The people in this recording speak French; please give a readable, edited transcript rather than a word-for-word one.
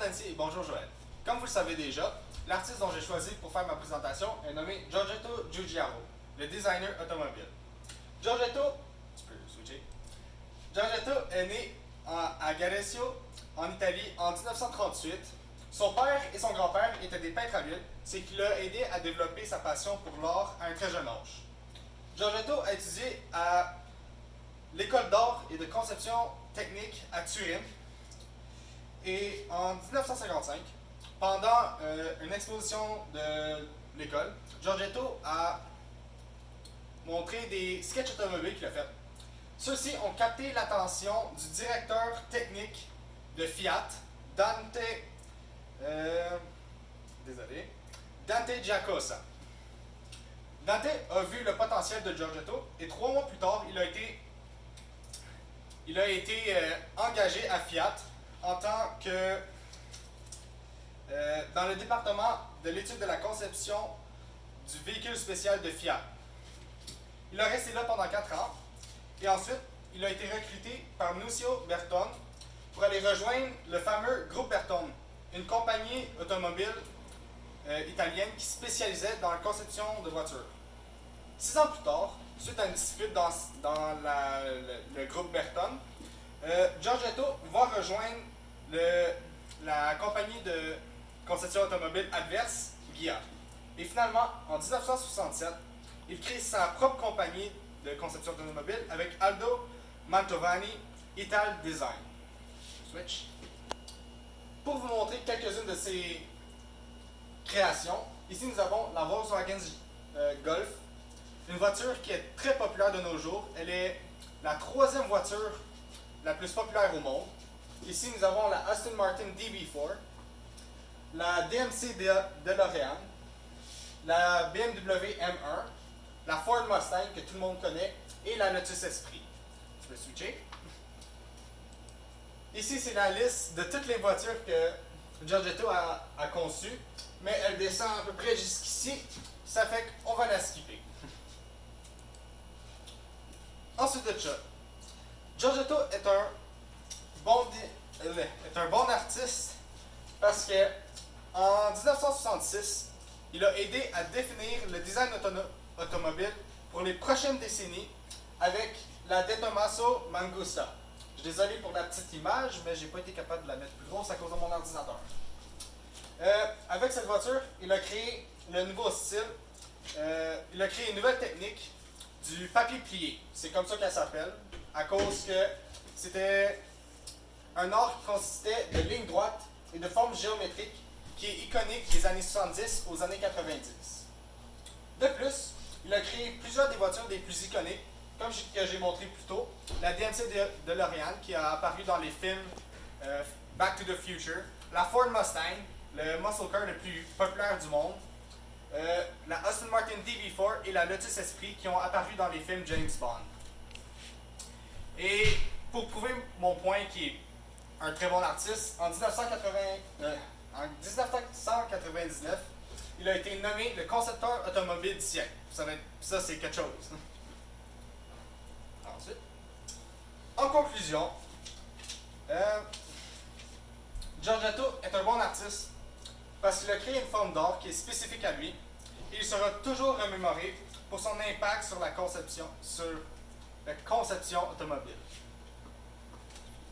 Nancy et bonjour Joël. Comme vous le savez déjà, l'artiste dont j'ai choisi pour faire ma présentation est nommé Giorgetto Giugiaro, le designer automobile. Giorgetto, tu peux switcher. Giorgetto est né à Garesio, en Italie, en 1938. Son père et son grand-père étaient des peintres habiles, ce qui l'a aidé à développer sa passion pour l'art à un très jeune âge. Giorgetto a étudié à l'école d'art et de conception technique à Turin. Et en 1955, pendant une exposition de l'école, Giorgetto a montré des sketchs automobiles qu'il a fait. Ceux-ci ont capté l'attention du directeur technique de Fiat, Dante, Dante Giacosa. Dante a vu le potentiel de Giorgetto et 3 mois plus tard, il a été engagé à Fiat en tant que dans le département de l'étude de la conception du véhicule spécial de Fiat. Il a resté là pendant 4 ans et ensuite il a été recruté par Nuccio Bertone pour aller rejoindre le fameux groupe Bertone, une compagnie automobile italienne qui spécialisait dans la conception de voitures. 6 ans plus tard, suite à une dispute dans le groupe Bertone, Giorgetto va rejoindre la compagnie de conception automobile adverse, Ghia. Et finalement, en 1967, il crée sa propre compagnie de conception automobile avec Aldo Mantovani Ital Design. Switch. Pour vous montrer quelques-unes de ses créations, ici nous avons la Volkswagen Golf, une voiture qui est très populaire de nos jours. Elle est la 3e voiture la plus populaire au monde. Ici, nous avons la Aston Martin DB4, la DMC DeLorean, la BMW M1, la Ford Mustang que tout le monde connaît et la Lotus Esprit. Tu peux switcher. Ici, c'est la liste de toutes les voitures que Giorgetto a conçues, mais elle descend à peu près jusqu'ici. Ça fait qu'on va la skipper. Ensuite de ça, Giorgetto est un bon artiste parce que en 1966, il a aidé à définir le design automobile pour les prochaines décennies avec la De Tomaso Mangusta. Je suis désolé pour la petite image, mais j'ai pas été capable de la mettre plus grosse à cause de mon ordinateur. Avec cette voiture, il a créé le nouveau style. Il a créé une nouvelle technique du papier plié. C'est comme ça qu'elle s'appelle, à cause que c'était un art qui consistait de lignes droites et de formes géométriques qui est iconique des années 70 aux années 90. De plus, il a créé plusieurs des voitures des plus iconiques, comme que j'ai montré plus tôt, la DMC DeLorean qui a apparu dans les films Back to the Future, la Ford Mustang, le muscle car le plus populaire du monde, la Aston Martin DB4 et la Lotus Esprit qui ont apparu dans les films James Bond. Et pour prouver mon point qu'il est un très bon artiste, en 1999, il a été nommé le concepteur automobile du siècle. Ça c'est quelque chose. Ensuite, en conclusion, Giorgetto est un bon artiste parce qu'il a créé une forme d'art qui est spécifique à lui et il sera toujours remémoré pour son impact sur la conception automobile.